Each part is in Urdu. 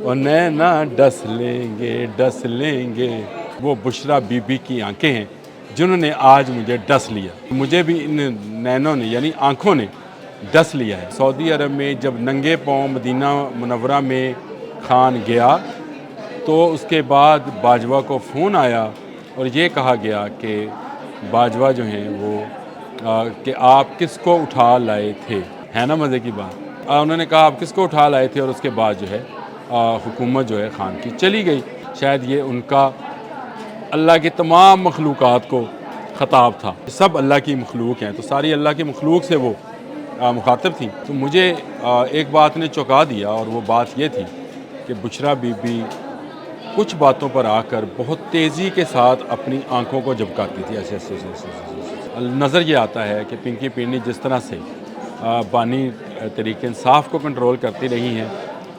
اور نینا ڈس لیں گے وہ بشرا بی بی کی آنکھیں ہیں جنہوں نے آج مجھے ڈس لیا. مجھے بھی ان نینوں نے یعنی آنکھوں نے ڈس لیا ہے. سعودی عرب میں جب ننگے پاؤں مدینہ منورہ میں خان گیا تو اس کے بعد باجوہ کو فون آیا اور یہ کہا گیا کہ باجوہ جو ہیں وہ کہ آپ کس کو اٹھا لائے تھے. ہے نا مزے کی بات. انہوں نے کہا آپ کس کو اٹھا لائے تھے اور اس کے بعد جو ہے حکومت جو ہے خان کی چلی گئی. شاید یہ ان کا اللہ کی تمام مخلوقات کو خطاب تھا. سب اللہ کی مخلوق ہیں تو ساری اللہ کی مخلوق سے وہ مخاطب تھیں. تو مجھے ایک بات نے چونکا دیا اور وہ بات یہ تھی کہ بشرا بی بی کچھ باتوں پر آ کر بہت تیزی کے ساتھ اپنی آنکھوں کو جھپکاتی تھی. ایسے نظر یہ آتا ہے کہ پنکی پنڈی جس طرح سے بانی طریقے انصاف کو کنٹرول کرتی رہی ہیں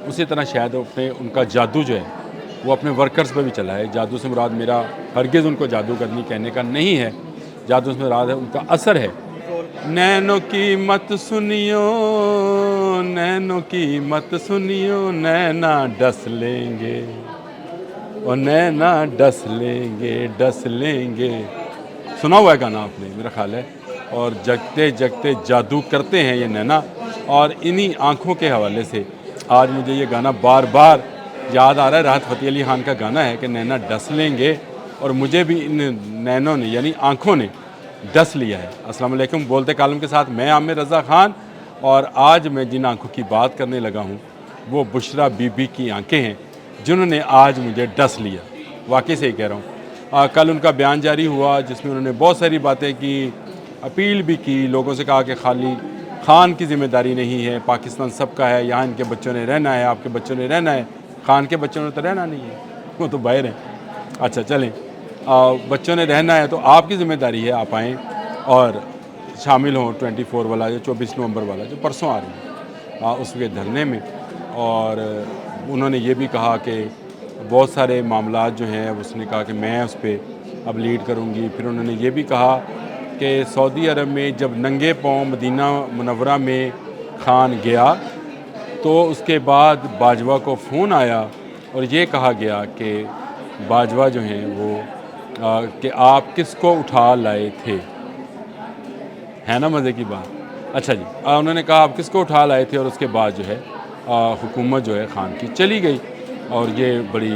اسی طرح شاید ان کا جادو جو ہے وہ اپنے ورکرز پہ بھی چلا ہے. جادو سے مراد میرا ہرگز ان کو جادو کرنی کہنے کا نہیں ہے. جادو سے مراد ہے ان کا اثر ہے. نینوں کی مت سنیو نینوں کی مت سنیو نینا ڈس لیں گے اور نینا ڈس لیں گے. سنا ہوا ہے گانا آپ نے میرا خیال ہے. اور جگتے جگتے جادو کرتے ہیں یہ نینا. اور انہی آنکھوں کے حوالے سے آج مجھے یہ گانا بار بار یاد آ رہا ہے. راحت فتح علی خان کا گانا ہے کہ نینا ڈس لیں گے اور مجھے بھی ان نینوں نے یعنی آنکھوں نے ڈس لیا ہے. السلام علیکم. بولتے کالم کے ساتھ میں عامر رضا خان اور آج میں جن آنکھوں کی بات کرنے لگا ہوں وہ بشرا بی بی کی آنکھیں ہیں جنہوں نے آج مجھے ڈس لیا. واقعی سے ہی کہہ رہا ہوں. کل ان کا بیان جاری ہوا جس میں انہوں نے بہت ساری باتیں کی, اپیل بھی کی, لوگوں سے کہا کہ خالی خان کی ذمہ داری نہیں ہے, پاکستان سب کا ہے, یہاں ان کے بچوں نے رہنا ہے, آپ کے بچوں نے رہنا ہے. خان کے بچوں نے تو رہنا نہیں ہے, وہ تو باہر ہیں. اچھا چلیں, بچوں نے رہنا ہے تو آپ کی ذمہ داری ہے آپ آئیں اور شامل ہوں 24 والا یا 24 نومبر والا جو پرسوں آ رہی ہے اس کے دھرنے میں. اور انہوں نے یہ بھی کہا کہ بہت سارے معاملات جو ہیں اس نے کہا کہ میں اس پہ اب لیڈ کروں گی. پھر انہوں نے یہ بھی کہا کہ سعودی عرب میں جب ننگے پاؤں مدینہ منورہ میں خان گیا تو اس کے بعد باجوہ کو فون آیا اور یہ کہا گیا کہ باجوہ جو ہیں وہ کہ آپ کس کو اٹھا لائے تھے. ہے نا مزے کی بات. اچھا جی, انہوں نے کہا آپ کس کو اٹھا لائے تھے اور اس کے بعد جو ہے حکومت جو ہے خان کی چلی گئی. اور یہ بڑی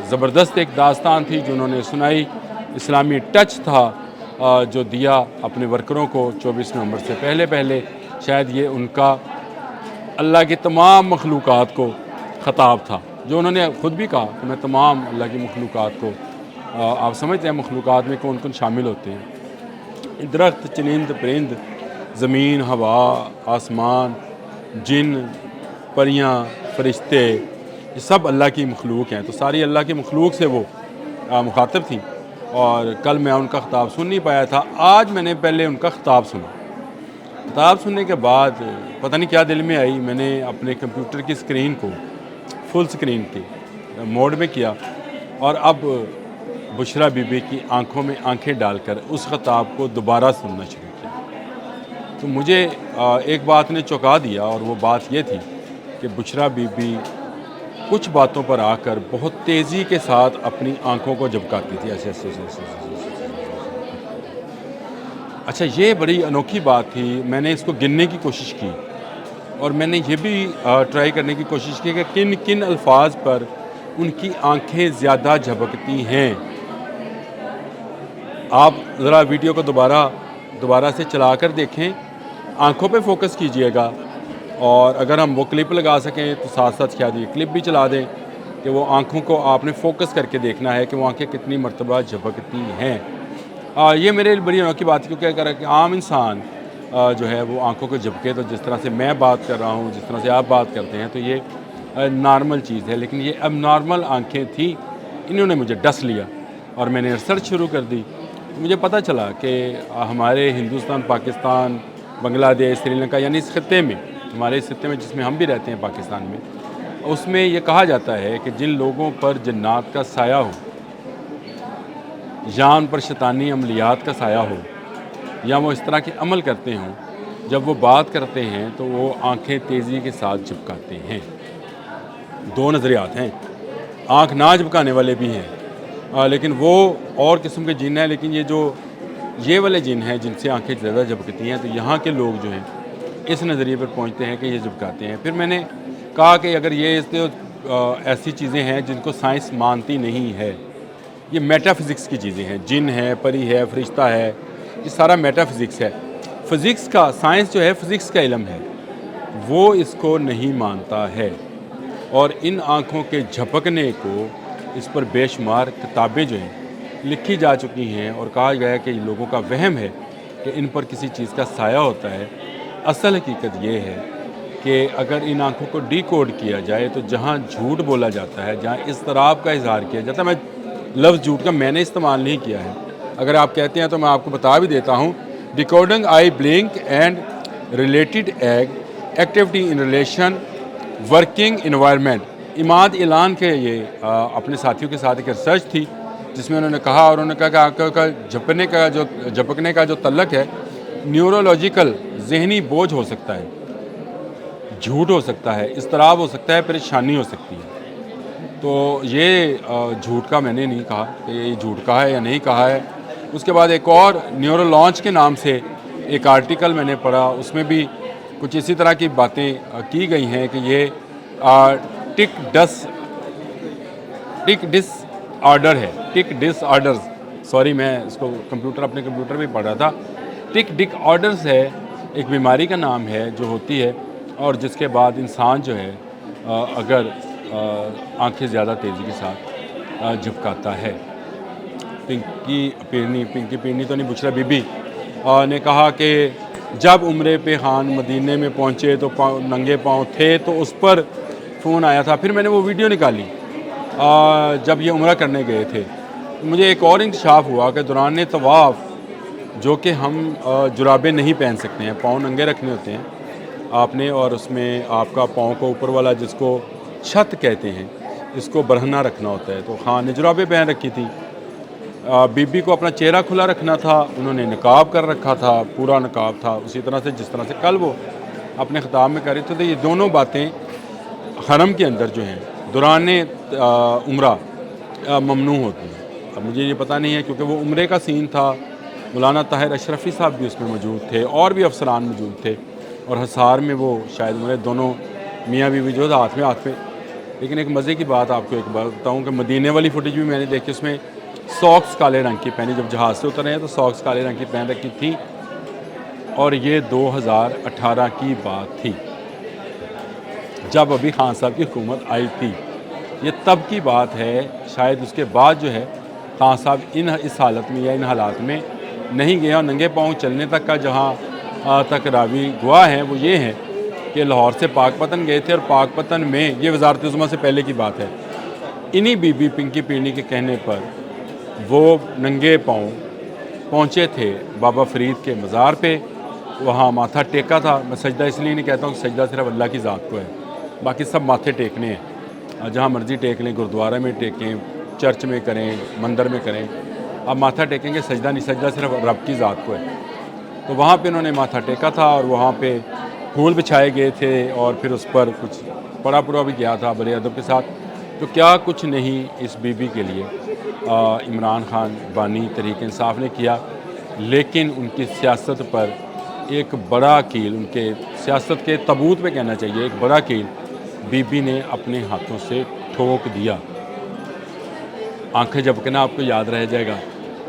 زبردست ایک داستان تھی جو انہوں نے سنائی. اسلامی ٹچ تھا جو دیا اپنے ورکروں کو 24 نومبر سے پہلے. شاید یہ ان کا اللہ کی تمام مخلوقات کو خطاب تھا جو انہوں نے خود بھی کہا کہ میں تمام اللہ کی مخلوقات کو. آپ سمجھتے ہیں مخلوقات میں کون کون شامل ہوتے ہیں؟ درخت, چرند, پرند, زمین, ہوا, آسمان, جن, پریاں, فرشتے, یہ سب اللہ کی مخلوق ہیں. تو ساری اللہ کی مخلوق سے وہ مخاطب تھیں. اور کل میں ان کا خطاب سن نہیں پایا تھا. آج میں نے پہلے ان کا خطاب سنا. خطاب سننے کے بعد پتہ نہیں کیا دل میں آئی, میں نے اپنے کمپیوٹر کی اسکرین کو فل اسکرین کی موڈ میں کیا اور اب بشرا بی بی کی آنکھوں میں آنکھیں ڈال کر اس خطاب کو دوبارہ سننا شروع کیا. تو مجھے ایک بات نے چونکا دیا اور وہ بات یہ تھی کہ بشرا بی بی کچھ باتوں پر آ کر بہت تیزی کے ساتھ اپنی آنکھوں کو جھپکاتی تھی. ایسے. اچھا, یہ بڑی انوکھی بات تھی. میں نے اس کو گننے کی کوشش کی اور میں نے یہ بھی ٹرائی کرنے کی کوشش کی کہ کن کن الفاظ پر ان کی آنکھیں زیادہ جھپکتی ہیں. آپ ذرا ویڈیو کو دوبارہ سے چلا کر دیکھیں, آنکھوں پہ فوکس کیجئے گا اور اگر ہم وہ کلپ لگا سکیں تو ساتھ ساتھ شاید یہ کلپ بھی چلا دیں کہ وہ آنکھوں کو آپ نے فوکس کر کے دیکھنا ہے کہ وہ آنکھیں کتنی مرتبہ جھپکتی ہیں. یہ میرے لیے بڑی انوکھی بات ہے کیونکہ اگر ایک عام انسان جو ہے وہ آنکھوں کو جھپکے تو جس طرح سے میں بات کر رہا ہوں, جس طرح سے آپ بات کرتے ہیں, تو یہ نارمل چیز ہے. لیکن یہ اب نارمل آنکھیں تھیں, انہوں نے مجھے ڈس لیا اور میں نے ریسرچ شروع کر دی. مجھے پتہ چلا کہ ہمارے ہندوستان, پاکستان, بنگلہ دیش, سری لنکا یعنی اس خطے میں, ہمارے اس خطے میں جس میں ہم بھی رہتے ہیں پاکستان میں, اس میں یہ کہا جاتا ہے کہ جن لوگوں پر جنات کا سایہ ہو یا ان پر شیطانی عملیات کا سایہ ہو یا وہ اس طرح کے عمل کرتے ہوں, جب وہ بات کرتے ہیں تو وہ آنکھیں تیزی کے ساتھ جھپکاتے ہیں. دو نظریات ہیں، آنکھ نہ جھپکانے والے بھی ہیں، لیکن وہ اور قسم کے جن ہیں، لیکن یہ والے جن ہیں جن سے آنکھیں زیادہ جھپکتی ہیں، تو یہاں کے لوگ جو ہیں اس نظریے پر پہنچتے ہیں کہ یہ جھپکاتے ہیں۔ پھر میں نے کہا کہ اگر یہ ایسی چیزیں ہیں جن کو سائنس مانتی نہیں ہے، یہ میٹا فزکس کی چیزیں ہیں، جن ہے، پری ہے، فرشتہ ہے، یہ سارا میٹا فزکس ہے۔ فزکس کا سائنس جو ہے، فزکس کا علم ہے، وہ اس کو نہیں مانتا ہے، اور ان آنکھوں کے جھپکنے کو اس پر بے شمار کتابیں جو ہیں لکھی جا چکی ہیں، اور کہا گیا ہے کہ لوگوں کا وہم ہے کہ ان پر کسی چیز کا سایہ ہوتا ہے۔ اصل حقیقت یہ ہے کہ اگر ان آنکھوں کو ڈی کوڈ کیا جائے تو جہاں جھوٹ بولا جاتا ہے، جہاں اضطراب کا اظہار کیا جاتا ہے، میں لفظ جھوٹ کا میں نے استعمال نہیں کیا ہے، اگر آپ کہتے ہیں تو میں آپ کو بتا بھی دیتا ہوں، decoding eye blink and related activity in relation working environment. Imad اعلان کے یہ اپنے ساتھیوں کے ساتھ ایک ریسرچ تھی جس میں انہوں نے کہا کہ آنکھوں کا جھپکنے کا جو تعلق ہے، نیورولوجیکل ذہنی بوجھ ہو سکتا ہے، جھوٹ ہو سکتا ہے، اضطراب ہو سکتا ہے، پریشانی ہو سکتی ہے۔ تو یہ جھوٹ کا میں نے نہیں کہا کہ یہ جھوٹ کہا ہے یا نہیں کہا ہے۔ اس کے بعد ایک اور نیورو لانچ کے نام سے ایک آرٹیکل میں نے پڑھا، اس میں بھی کچھ اسی طرح کی باتیں کی گئی ہیں کہ یہ ٹک ڈس آرڈر ہے، ٹک ڈس آرڈرز، سوری میں اس کو اپنے کمپیوٹر پہ پڑھ رہا تھا۔ ٹک ڈک آرڈرز ہے، ایک بیماری کا نام ہے جو ہوتی ہے، اور جس کے بعد انسان جو ہے اگر آنکھیں زیادہ تیزی کے ساتھ جھپکاتا ہے۔ پنکی پیرنی تو نہیں، بشرا بی بی نے کہا کہ جب عمرے پہ خان مدینے میں پہنچے تو ننگے پاؤں تھے، تو اس پر فون آیا تھا۔ پھر میں نے وہ ویڈیو نکالی جب یہ عمرہ کرنے گئے تھے، مجھے ایک اور انکشاف ہوا کہ دوران طواف جو کہ ہم جرابیں نہیں پہن سکتے ہیں، پاؤں ننگے رکھنے ہوتے ہیں آپ نے، اور اس میں آپ کا پاؤں کو اوپر والا جس کو چھت کہتے ہیں اس کو برہنہ رکھنا ہوتا ہے، تو خان نے جرابیں پہن رکھی تھی۔ بی بی کو اپنا چہرہ کھلا رکھنا تھا، انہوں نے نقاب کر رکھا تھا، پورا نقاب تھا، اسی طرح سے جس طرح سے کل وہ اپنے خطاب میں کر رہے تھے۔ تو یہ دونوں باتیں حرم کے اندر جو ہیں دوران عمرہ ممنوع ہوتی ہیں۔ اب مجھے یہ پتہ نہیں ہے کیونکہ وہ عمرے کا سین تھا، مولانا طاہر اشرفی صاحب بھی اس میں موجود تھے، اور بھی افسران موجود تھے، اور حصار میں وہ شاید عمرے دونوں میاں بیوی جو ہاتھ میں۔ لیکن ایک مزے کی بات آپ کو ایک بات بتاؤں کہ مدینے والی فوٹیج بھی میں نے دیکھی، اس میں ساکس کالے رنگ کی پہنی، جب جہاز سے اترے ہیں تو ساکس کالے رنگ کی پہن رکھی تھی، اور یہ 2018 کی بات تھی جب ابھی خان صاحب کی حکومت آئی تھی، یہ تب کی بات ہے۔ شاید اس کے بعد جو ہے خان صاحب اس حالت میں یا ان حالات میں نہیں گئے، اور ننگے پاؤں چلنے تک کا جہاں تک راوی گواہ ہیں وہ یہ ہیں کہ لاہور سے پاک پتن گئے تھے، اور پاک پتن میں یہ وزارت عظمیٰ سے پہلے کی بات ہے، انہی بی بی پنکی پیرنی کے کہنے پر وہ ننگے پاؤں پہنچے تھے بابا فرید کے مزار پہ، وہاں ماتھا ٹیکا تھا۔ میں سجدہ اس لیے نہیں کہتا ہوں کہ سجدہ صرف اللہ کی ذات کو ہے، باقی سب ماتھے ٹیکنے ہیں، جہاں مرضی ٹیک لیں، گردوارہ میں ٹیکیں، چرچ میں کریں، مندر میں کریں، آپ ماتھا ٹیکیں گے، سجدہ نہیں، سجدہ صرف رب کی ذات کو ہے۔ تو وہاں پہ انہوں نے ماتھا ٹیکا تھا، اور وہاں پہ پھول بچھائے گئے تھے، اور پھر اس پر کچھ پڑا بھی گیا تھا بڑے ادب کے ساتھ۔ تو کیا کچھ نہیں اس بی بی کے لیے عمران خان بانی تحریک انصاف نے کیا، لیکن ان کی سیاست پر ایک بڑا کیل، ان کے سیاست کے تابوت پہ کہنا چاہیے، ایک بڑا کیل بی بی نے اپنے ہاتھوں سے ٹھوک دیا۔ آنکھیں جھپکنا آپ کو یاد رہ جائے گا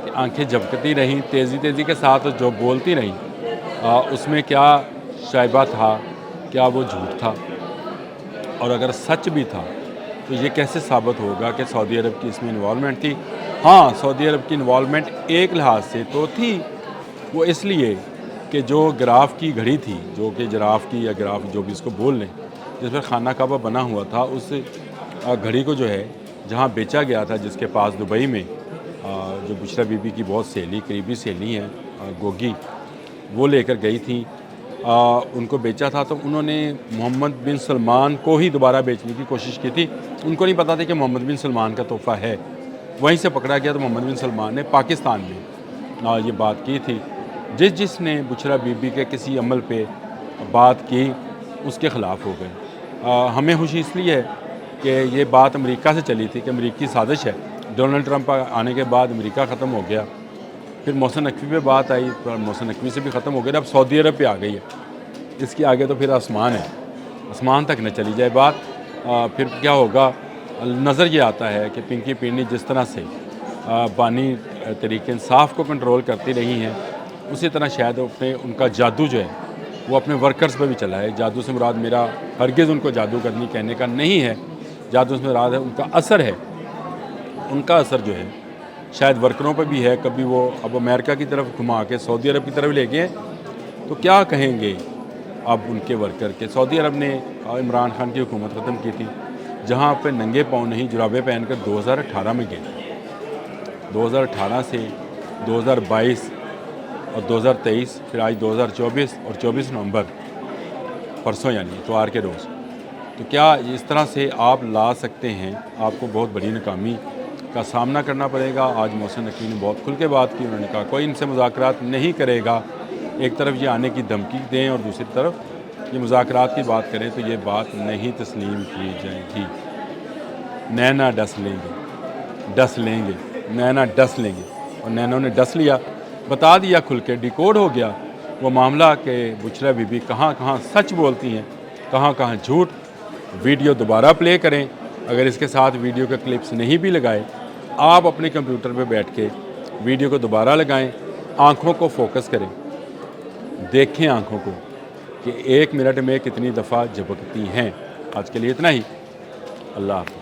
کہ آنکھیں جھپکتی رہیں تیزی کے ساتھ، جو بولتی رہیں، اس میں کیا شائبہ تھا، کیا وہ جھوٹ تھا؟ اور اگر سچ بھی تھا تو یہ کیسے ثابت ہوگا کہ سعودی عرب کی اس میں انوالومنٹ تھی؟ ہاں، سعودی عرب کی انوالومنٹ ایک لحاظ سے تو تھی، وہ اس لیے کہ جو گراف کی گھڑی تھی، جو کہ جراف کی یا گراف جو بھی اس کو بول لیں، جس پر خانہ کعبہ بنا ہوا تھا، اس گھڑی کو جو ہے جہاں بیچا گیا تھا، جس کے پاس دبئی میں جو بشرا بی بی کی بہت سہیلی، قریبی سہیلی ہیں گوگی، وہ لے کر گئی تھیں، ان کو بیچا تھا، تو انہوں نے محمد بن سلمان کو ہی دوبارہ بیچنے کی کوشش کی تھی۔ ان کو نہیں پتا تھا کہ محمد بن سلمان کا تحفہ ہے، وہیں سے پکڑا گیا۔ تو محمد بن سلمان نے پاکستان میں یہ بات کی تھی، جس نے بشرا بی بی کے کسی عمل پہ بات کی اس کے خلاف ہو گئے۔ ہمیں خوشی اس لیے ہے کہ یہ بات امریکہ سے چلی تھی کہ امریکی سازش ہے، ڈونلڈ ٹرمپ آنے کے بعد امریکہ ختم ہو گیا، پھر محسن نقوی پہ بات آئی، پھر محسن نقوی سے بھی ختم ہو گیا، اب سعودی عرب پہ آ گئی ہے، اس کے آگے تو پھر آسمان ہے، آسمان تک نہ چلی جائے بات۔ پھر کیا ہوگا، نظر یہ آتا ہے کہ پنکی پنڈی جس طرح سے بانی تحریک انصاف کو کنٹرول کرتی رہی ہیں، اسی طرح شاید ان کا جادو جو ہے وہ اپنے ورکرز پہ بھی چلا ہے۔ جادو سے مراد میرا ہرگز ان کو جادوگرنی کہنے کا نہیں ہے، جادو سے مراد ہے ان کا اثر ہے، ان کا اثر جو ہے شاید ورکروں پہ بھی ہے۔ کبھی وہ اب امریکہ کی طرف گھما کے سعودی عرب کی طرف لے گئے، تو کیا کہیں گے اب ان کے ورکر کے؟ سعودی عرب نے عمران خان کی حکومت ختم کی تھی، جہاں پہ ننگے پاؤں نہیں جرابے پہن کر 2018 میں گئے، 2018 سے 2022 اور 2023، پھر آج 2024 اور 24 نومبر پرسوں یعنی اتوار کے روز، تو کیا اس طرح سے آپ لا سکتے ہیں؟ آپ کو بہت بڑی ناکامی کا سامنا کرنا پڑے گا۔ آج محسن نقوی نے بہت کھل کے بات کی، انہوں نے کہا کوئی ان سے مذاکرات نہیں کرے گا، ایک طرف یہ آنے کی دھمکی دیں اور دوسری طرف یہ مذاکرات کی بات کریں، تو یہ بات نہیں تسلیم کی جائے گی۔ نینا ڈس لیں گے، ڈس لیں گے، نینا ڈس لیں گے، اور نینوں نے ڈس لیا، بتا دیا کھل کے، ڈیکوڈ ہو گیا وہ معاملہ کہ بشرا بی بی کہاں کہاں سچ بولتی ہیں، کہاں کہاں جھوٹ۔ ویڈیو دوبارہ پلے کریں، اگر اس کے ساتھ ویڈیو کے کلپس نہیں بھی لگائے، آپ اپنے کمپیوٹر پہ بیٹھ کے ویڈیو کو دوبارہ لگائیں، آنکھوں کو فوکس کریں، دیکھیں آنکھوں کو کہ 1 منٹ میں کتنی دفعہ جھپکتی ہیں۔ آج کے لیے اتنا ہی، اللہ حافظ۔